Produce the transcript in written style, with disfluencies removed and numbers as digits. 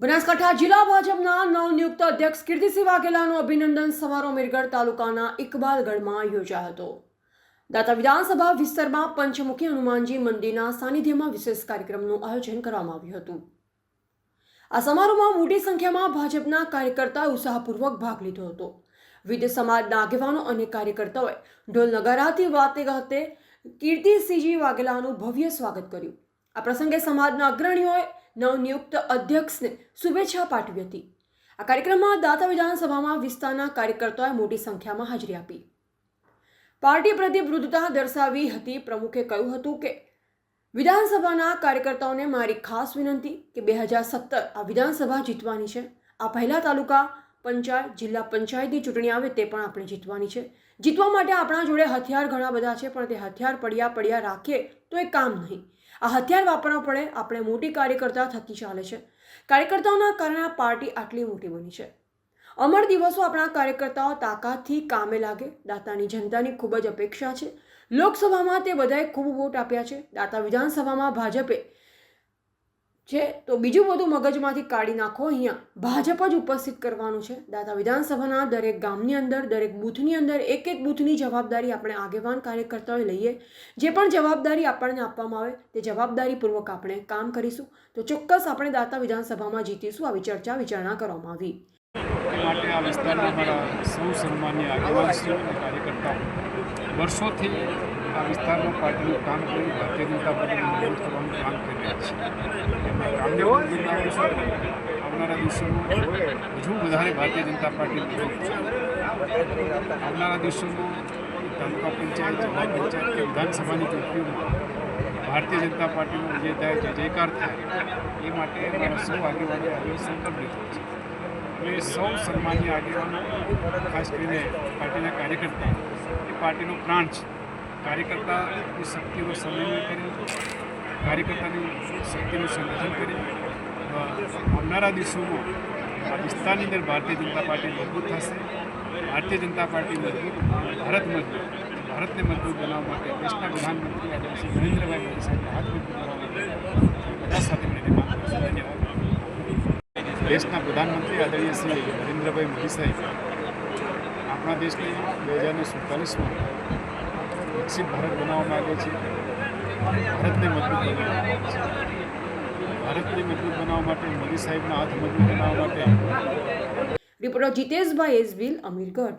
બનાસકાંઠા જિલ્લા ભાજપના નવનિયુક્ત અધ્યક્ષ કીર્તિસિંહ વાઘેલાનો અભિનંદન સમારોહ મેરગઢ તાલુકાના ઇકબાલગઢમાં યોજાયો હતો. દાતા વિધાનસભા વિસ્તારમાં પંચમુખી હનુમાનજી મંદિરના સાનિધ્યમાં વિશેષ કાર્યક્રમનું આયોજન કરવામાં આવ્યું હતું. આ સમારોહમાં મોટી સંખ્યામાં ભાજપના કાર્યકર્તાઓએ ઉત્સાહપૂર્વક ભાગ લીધો હતો. વિવિધ સમાજના આગેવાનો અને કાર્યકર્તાઓએ ઢોલ નગારાથી વાતે ગાતે કીર્તિસિંહજી વાઘેલાનું ભવ્ય સ્વાગત કર્યું. આ પ્રસંગે સમાજના અગ્રણીઓએ નવનિયુક્ત અધ્યક્ષને શુભેચ્છા પાઠવી હતી. આ કાર્યક્રમમાં દાતા વિધાનસભામાં વિસ્તારના કાર્યકર્તાઓએ મોટી સંખ્યામાં હાજરી આપી. પાર્ટી પ્રત્યે વૃદ્ધતા દર્શાવી હતી. પ્રમુખે કહ્યું હતું કે વિધાનસભાના કાર્યકર્તાઓને મારી ખાસ વિનંતી કે 2017 આ વિધાનસભા જીતવાની છે. આ પહેલા તાલુકા પંચાયત જિલ્લા પંચાયતની ચૂંટણી આવે તે પણ આપણે જીતવાની છે. જીતવા માટે આપણા જોડે હથિયાર ઘણા બધા છે, પણ તે હથિયાર પડ્યા રાખીએ તો એ કામ નહીં. આ હથિયાર વાપરવા પડે. આપણે મોટી કાર્યકર્તા થકી ચાલે છે. કાર્યકર્તાઓના કારણે આ પાર્ટી આટલી મોટી બની છે. અમર દિવસો આપણા કાર્યકર્તાઓ તાકાતથી કામે લાગે. દાતાની જનતાની ખૂબ જ અપેક્ષા છે. લોકસભામાં તે બધાએ ખૂબ વોટ આપ્યા છે. દાતા વિધાનસભામાં ભાજપે છે તો બીજું બધું મગજમાંથી કાઢી નાખો. અહીંયા ભાજપ જ ઉપસ્થિત કરવાનું છે. દાતા વિધાનસભાના દરેક ગામની અંદર, દરેક બૂથની અંદર એક બૂથની જવાબદારી આપણે આગેવાન કાર્યકર્તાઓએ લઈએ. જે પણ જવાબદારી આપણને આપવામાં આવે તે જવાબદારીપૂર્વક આપણે કામ કરીશું તો ચોક્કસ આપણે દાતા વિધાનસભામાં જીતીશું. આવી ચર્ચા વિચારણા કરવામાં આવી. માટે આ વિસ્તારના મારા સૌ સન્માનીય આગેવાનશ્રીઓ અને કાર્યકર્તાઓ વર્ષોથી આ વિસ્તારમાં પાર્ટીનું કામ કરી ભારતીય જનતા પાર્ટીને મજબૂત કરવાનું કામ કરી રહ્યા છે. આવનારા દિવસોમાં હજુ વધારે ભારતીય જનતા પાર્ટી આવનારા દિવસોમાં તાલુકા પંચાયત, જિલ્લા પંચાયત કે વિધાનસભાની ચૂંટણીઓમાં ભારતીય જનતા પાર્ટીનો વિજય થાય, જય જયકાર થાય એ માટે અમારા સૌ આગેવાનો આજે સંકલ્પ લીધો છે. એટલે સૌ સન્માનીય આગેવાનો, ખાસ કરીને પાર્ટીના કાર્યકર્તા એ પાર્ટીનો પ્રાણ છે. કાર્યકર્તાની શક્તિનો સમન્વય કરી, કાર્યકર્તાની શક્તિનું સંગઠન કરી આવનારા દિવસોમાં આ વિસ્તારની અંદર ભારતીય જનતા પાર્ટી મજબૂત થશે. ભારતીય જનતા પાર્ટી મજબૂત, ભારત મજબૂત. ભારતને મજબૂત બનાવવા માટે દેશના પ્રધાનમંત્રી આદરણીય શ્રી નરેન્દ્રભાઈ મોદી સાહેબને હાથ મજબૂત બનાવવા માટે બધા સાથે મળીને કામ કરશે. ધન્યવાદ. દેશના પ્રધાનમંત્રી આદરણીય શ્રી નરેન્દ્રભાઈ મોદી સાહેબ આપણા દેશને 2047માં વિકસિત ભારત બનાવવા માગે છે. ભારતને મજબૂત બનાવવા માગે છે. ભારતને મજબૂત બનાવવા માટે, મોદી સાહેબના હાથ મજબૂત બનાવવા માટે. રિપોર્ટર જીતેશભાઈ એસબીલ, અમીરગઢ.